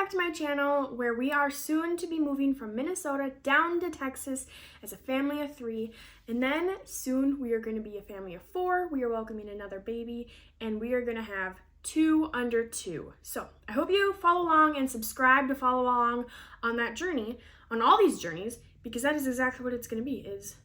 back to my channel where we are soon to be moving from Minnesota down to Texas as a family of 3, and then soon we are going to be a family of 4. We are welcoming another baby and we are going to have 2 under 2. So I hope you follow along and subscribe to follow along on that journey, on all these journeys, because that is exactly what it's going to be, is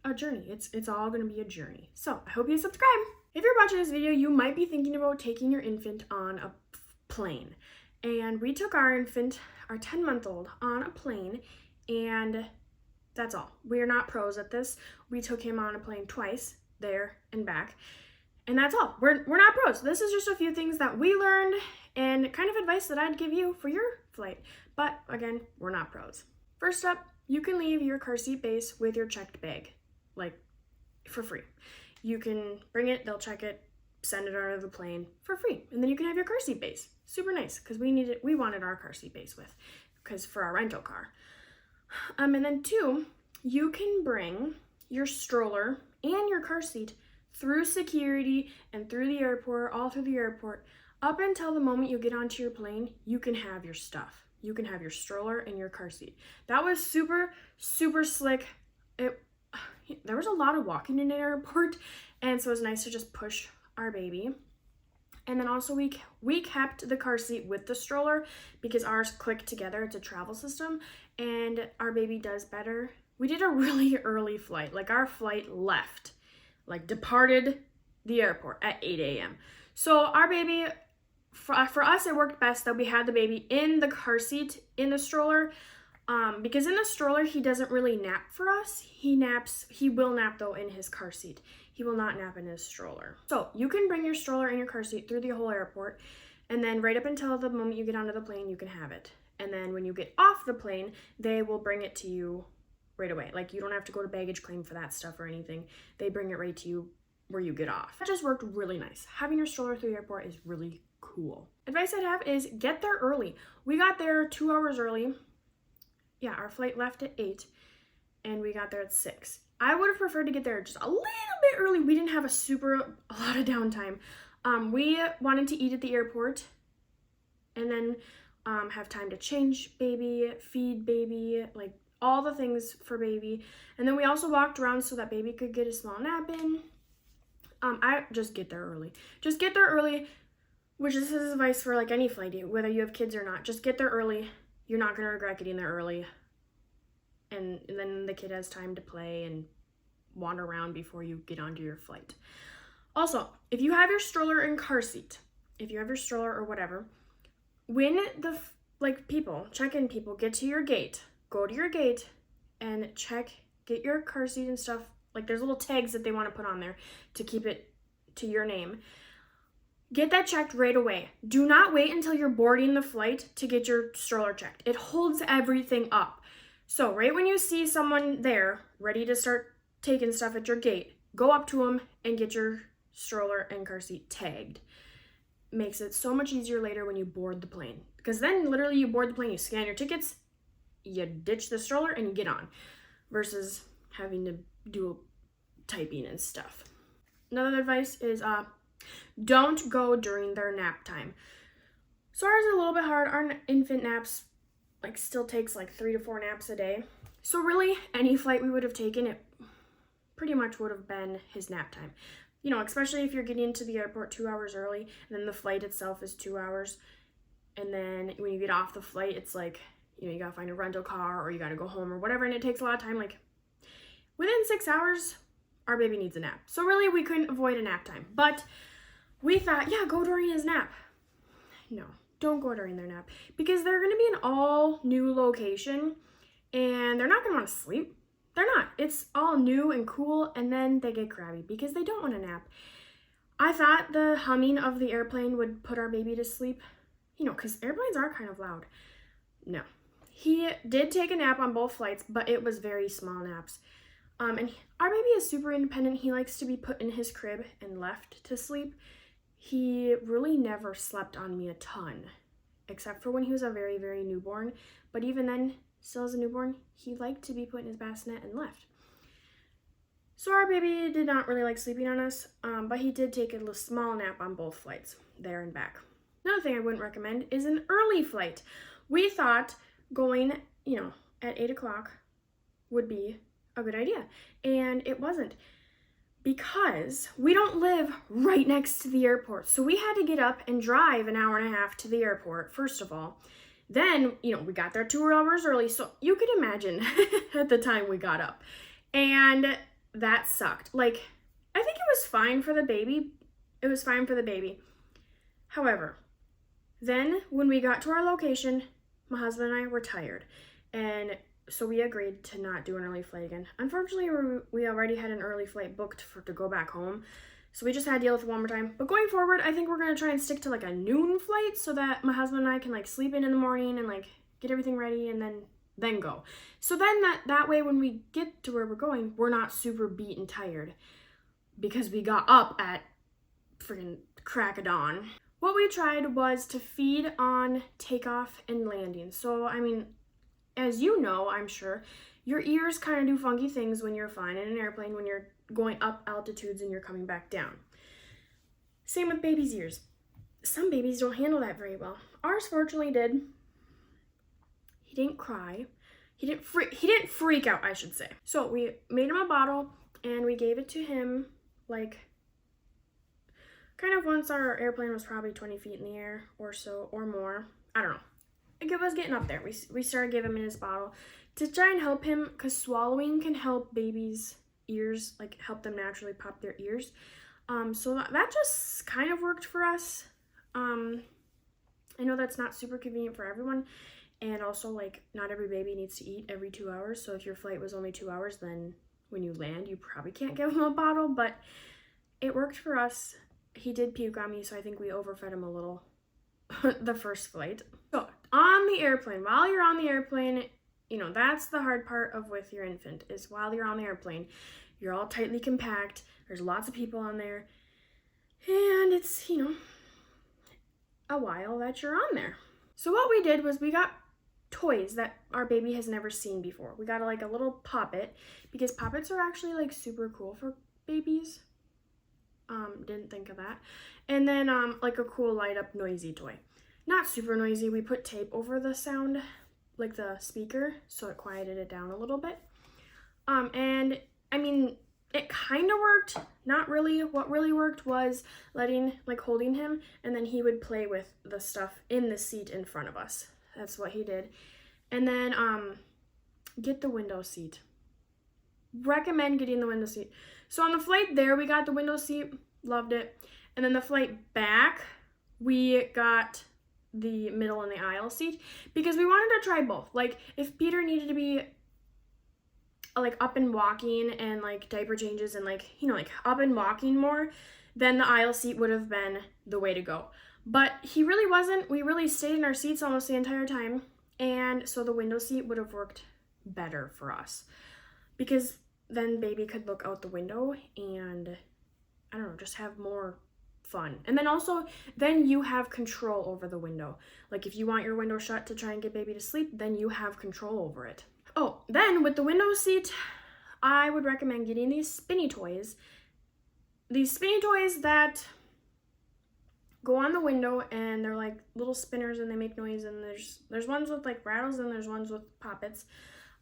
a journey. It's all going to be a journey. So I hope you subscribe. If you're watching this video, you might be thinking about taking your infant on a plane. And we took our infant, our 10-month-old, on a plane, and that's all. We're not pros at this. We took him on a plane twice, there and back, and that's all. We're not pros. This is just a few things that we learned and kind of advice that I'd give you for your flight. But again, we're not pros. First up, you can leave your car seat base with your checked bag, like for free. You can bring it, they'll check it, send it onto the plane for free, and then you can have your car seat base. Super nice, because we wanted our car seat base because for our rental car. And then 2, you can bring your stroller and your car seat through security and through the airport, all through the airport, up until the moment you get onto your plane. You can have your stuff. You can have your stroller and your car seat. That was super, super slick. There was a lot of walking in an airport, and so it was nice to just push our baby. And then also we kept the car seat with the stroller because ours clicked together. It's a travel system, and our baby does better. We did a really early flight. Like, our flight left, like departed the airport at 8 a.m. So our baby, for us, it worked best that we had the baby in the car seat, in the stroller, because in the stroller, he doesn't really nap for us. He will nap though in his car seat. He will not nap in his stroller. So you can bring your stroller and your car seat through the whole airport, and then right up until the moment you get onto the plane, you can have it. And then when you get off the plane, they will bring it to you right away. Like, you don't have to go to baggage claim for that stuff or anything. They bring it right to you where you get off. That just worked really nice. Having your stroller through the airport is really cool. Advice I'd have is get there early. We got there 2 hours early. Yeah, our flight left at 8 and we got there at 6. I would have preferred to get there just a little bit early. We didn't have a lot of downtime. We wanted to eat at the airport and then have time to change baby, feed baby, like all the things for baby. And then we also walked around so that baby could get a small nap in. I just get there early. Just get there early, which is advice for like any flight, whether you have kids or not. Just get there early. You're not gonna regret getting there early. And then the kid has time to play and wander around before you get onto your flight. Also, if you have your stroller and car seat, if you have your stroller or whatever, when the check-in people get to your gate, go to your gate and get your car seat and stuff. Like, there's little tags that they want to put on there to keep it to your name. Get that checked right away. Do not wait until you're boarding the flight to get your stroller checked. It holds everything up. So right when you see someone there ready to start taking stuff at your gate, go up to them and get your stroller and car seat tagged. Makes it so much easier later when you board the plane. Because then literally you board the plane, you scan your tickets, you ditch the stroller, and you get on. Versus having to do typing and stuff. Another advice is don't go during their nap time. So ours is a little bit hard. Our infant naps still takes 3 to 4 naps a day. So really, any flight we would have taken, it pretty much would have been his nap time. You know, especially if you're getting to the airport 2 hours early, and then the flight itself is 2 hours. And then when you get off the flight, it's you gotta find a rental car or you gotta go home or whatever, and it takes a lot of time. Within 6 hours, our baby needs a nap. So really, we couldn't avoid a nap time. But we thought, yeah, go during his nap. No, don't go during their nap, because they're gonna be in all new location and they're not gonna want to sleep. They're not. It's all new and cool, and then they get crabby because they don't want to nap. I thought the humming of the airplane would put our baby to sleep, because airplanes are kind of loud. No. He did take a nap on both flights, but it was very small naps. And our baby is super independent. He likes to be put in his crib and left to sleep. He really never slept on me a ton, except for when he was a very, very newborn. But even then, still as a newborn, he liked to be put in his bassinet and left. So our baby did not really like sleeping on us, but he did take a small nap on both flights, there and back. Another thing I wouldn't recommend is an early flight. we thought going, at 8 o'clock would be a good idea. And it wasn't, because we don't live right next to the airport. So we had to get up and drive an hour and a half to the airport, first of all. Then, we got there 2 hours early. So you could imagine at the time we got up. And that sucked. Like, I think it was fine for the baby. It was fine for the baby. However, then when we got to our location, my husband and I were tired. And so we agreed to not do an early flight again. Unfortunately, we already had an early flight booked to go back home. So we just had to deal with it one more time. But going forward, I think we're going to try and stick to like a noon flight so that my husband and I can like sleep in the morning and like get everything ready and then go. So then that way when we get to where we're going, we're not super beat and tired because we got up at freaking crack of dawn. What we tried was to feed on takeoff and landing. So, I mean, as you know, I'm sure, your ears kind of do funky things when you're flying in an airplane, when you're going up altitudes and you're coming back down. Same with babies' ears. Some babies don't handle that very well. Ours fortunately did. He didn't cry. He didn't freak out, I should say. So we made him a bottle and we gave it to him like kind of once our airplane was probably 20 feet in the air or so, or more. I don't know. It was getting up there. We started giving him his bottle to try and help him, because swallowing can help babies' ears, like help them naturally pop their ears. So that just kind of worked for us. I know that's not super convenient for everyone. And also, like, not every baby needs to eat every 2 hours. So if your flight was only 2 hours, then when you land, you probably can't give him a bottle. But it worked for us. He did puke on me, so I think we overfed him a little the first flight. So on the airplane, while you're on the airplane, that's the hard part of with your infant, is while you're on the airplane, you're all tightly compact. There's lots of people on there. And it's, a while that you're on there. So what we did was we got toys that our baby has never seen before. We got like a little poppet, because poppets are actually like super cool for babies. Didn't think of that. And then like a cool light up noisy toy. Not super noisy. We put tape over the sound, like the speaker, so it quieted it down a little bit. And I mean, it kind of worked. Not really. What really worked was holding him, and then he would play with the stuff in the seat in front of us. That's what he did. And then get the window seat. Recommend getting the window seat. So on the flight there, we got the window seat, loved it. And then the flight back, we got the middle and the aisle seat, because we wanted to try both. Like, if Peter needed to be like up and walking and like diaper changes and like up and walking more, then the aisle seat would have been the way to go. But he really wasn't. We really stayed in our seats almost the entire time, and so the window seat would have worked better for us, because then baby could look out the window and, I don't know, just have more fun. And then also, then you have control over the window. Like, if you want your window shut to try and get baby to sleep, then you have control over it. Oh, then with the window seat, I would recommend getting these spinny toys. These spinny toys that go on the window, and they're like little spinners and they make noise, and there's ones with like rattles and there's ones with poppets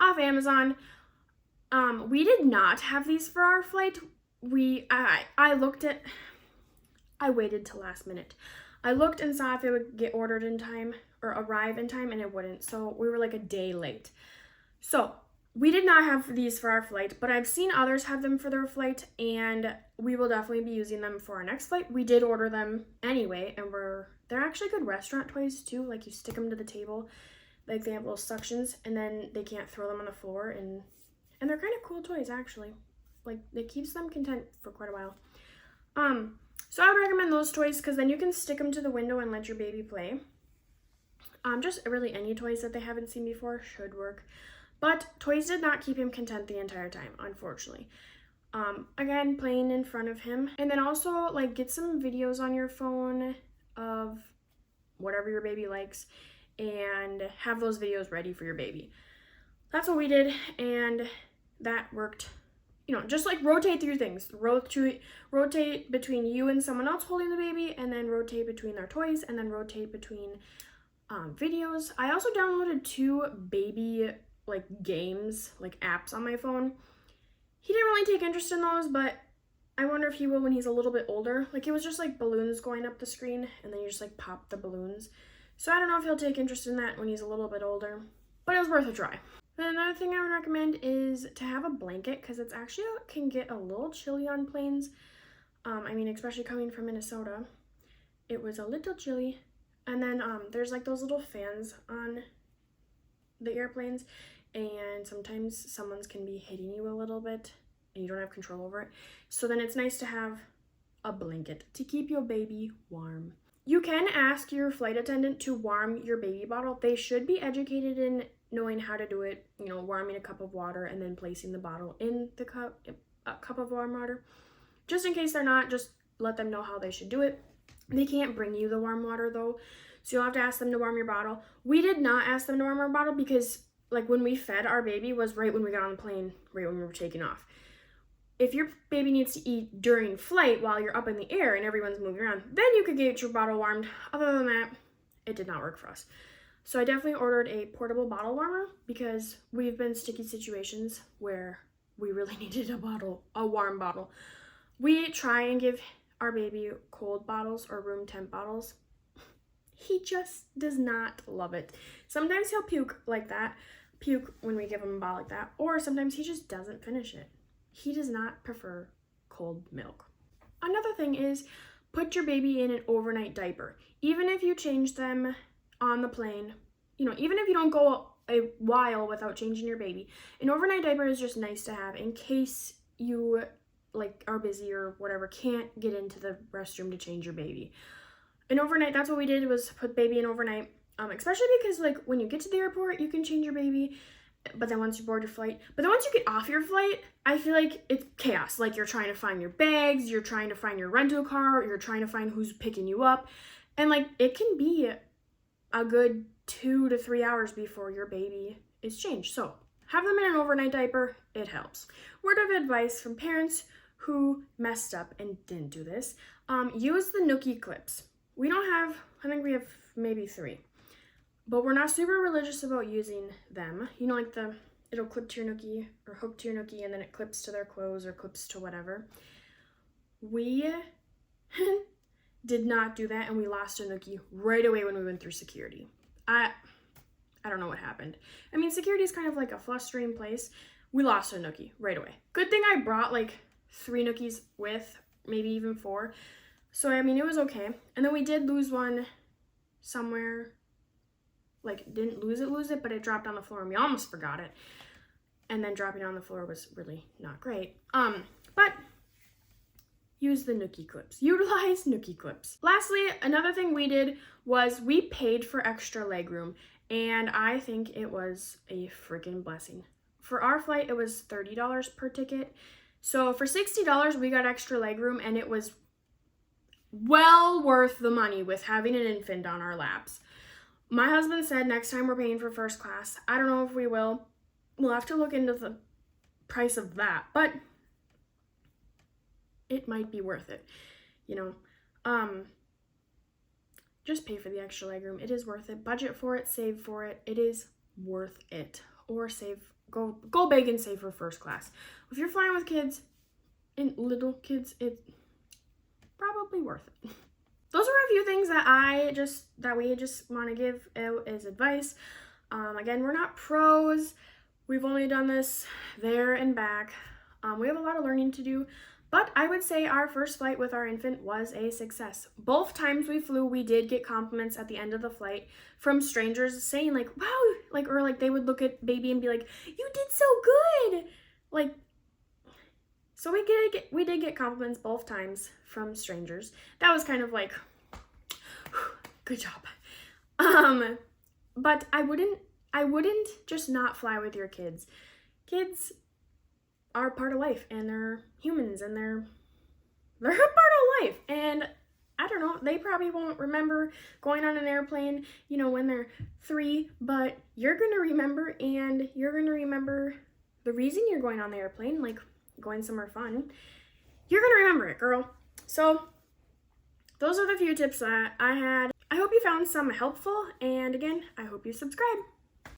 off Amazon. We did not have these for our flight. I waited till last minute. I looked and saw if it would get ordered in time or arrive in time, and it wouldn't. So we were like a day late. So we did not have these for our flight, but I've seen others have them for their flight, and we will definitely be using them for our next flight. We did order them anyway, and they're actually good restaurant toys too. Like, you stick them to the table, like they have little suctions, and then they can't throw them on the floor, and they're kind of cool toys actually. Like, it keeps them content for quite a while. So I would recommend those toys, because then you can stick them to the window and let your baby play. Just really any toys that they haven't seen before should work. But toys did not keep him content the entire time, unfortunately. Again, playing in front of him. And then also, like, get some videos on your phone of whatever your baby likes, and have those videos ready for your baby. That's what we did, and that worked. Just like rotate through things. Rotate between you and someone else holding the baby, and then rotate between their toys, and then rotate between videos. I also downloaded 2 baby like games, like apps on my phone. He didn't really take interest in those, but I wonder if he will when he's a little bit older. Like, it was just like balloons going up the screen, and then you just like pop the balloons. So I don't know if he'll take interest in that when he's a little bit older, but it was worth a try. Then another thing I would recommend is to have a blanket, because it's actually can get a little chilly on planes. I mean, especially coming from Minnesota, it was a little chilly. And then there's like those little fans on the airplanes, and sometimes someone's can be hitting you a little bit and you don't have control over it. So then it's nice to have a blanket to keep your baby warm. You can ask your flight attendant to warm your baby bottle. They should be educated in knowing how to do it, you know, warming a cup of water and then placing the bottle in the cup of warm water. Just in case they're not, just let them know how they should do it. They can't bring you the warm water though, so you'll have to ask them to warm your bottle. We did not ask them to warm our bottle because like when we fed our baby was right when we got on the plane, right when we were taking off. If your baby needs to eat during flight while you're up in the air and everyone's moving around, then you could get your bottle warmed. Other than that, it did not work for us. So I definitely ordered a portable bottle warmer because we've been in sticky situations where we really needed a warm bottle. We try and give our baby cold bottles or room temp bottles. He just does not love it. Sometimes he'll puke like that, puke when we give him a bottle like that, or sometimes he just doesn't finish it. He does not prefer cold milk. Another thing is put your baby in an overnight diaper. Even if you change them on the plane, you know, even if you don't go a while without changing your baby, an overnight diaper is just nice to have in case you like are busy or whatever, can't get into the restroom to change your baby. An overnight, that's what we did, was put baby in overnight, especially because like when you get to the airport, you can change your baby, but then once you board your flight, but then once you get off your flight, I feel like it's chaos. Like you're trying to find your bags, you're trying to find your rental car, you're trying to find who's picking you up, and like it can be a good 2 to 3 hours before your baby is changed. So have them in an overnight diaper, it helps. Word of advice from parents who messed up and didn't do this, use the Nookie clips. We don't have, I think we have maybe 3, but we're not super religious about using them. You know, like it'll clip to your Nookie or hook to your Nookie and then it clips to their clothes or clips to whatever. We did not do that and we lost a Nookie right away when we went through security. I don't know what happened. I mean, security is kind of like a flustering place. We lost a Nookie right away. Good thing I brought like 3 Nookies with, maybe even 4. So, I mean, it was okay. And then we did lose one somewhere. Like, didn't lose it, but it dropped on the floor and we almost forgot it. And then dropping on the floor was really not great. But use the Nookie clips. Utilize Nookie clips. Lastly, another thing we did was we paid for extra legroom. And I think it was a freaking blessing. For our flight, it was $30 per ticket. So for $60, we got extra legroom, and it was well worth the money with having an infant on our laps. My husband said next time we're paying for first class. I don't know if we will. We'll have to look into the price of that, but it might be worth it, you know. Just pay for the extra legroom. It is worth it. Budget for it, save for it. It is worth it. Or save, go big and save for first class. If you're flying with kids and little kids, it's probably worth it. Those are a few things that we just want to give out as advice. Again, we're not pros. We've only done this there and back. We have a lot of learning to do, but I would say our first flight with our infant was a success. Both times we flew, we did get compliments at the end of the flight from strangers saying like, wow, like, or like they would look at baby and be like, you did so good. Like, so we did get compliments both times from strangers. That was kind of like, good job. But I wouldn't just not fly with your kids. Kids are part of life, and they're humans, and they're a part of life. And I don't know, they probably won't remember going on an airplane, you know, when they're 3, but you're gonna remember, and you're gonna remember the reason you're going on the airplane, like going somewhere fun. You're gonna remember it, girl. So those are the few tips that I had. I hope you found some helpful, and again, I hope you subscribe.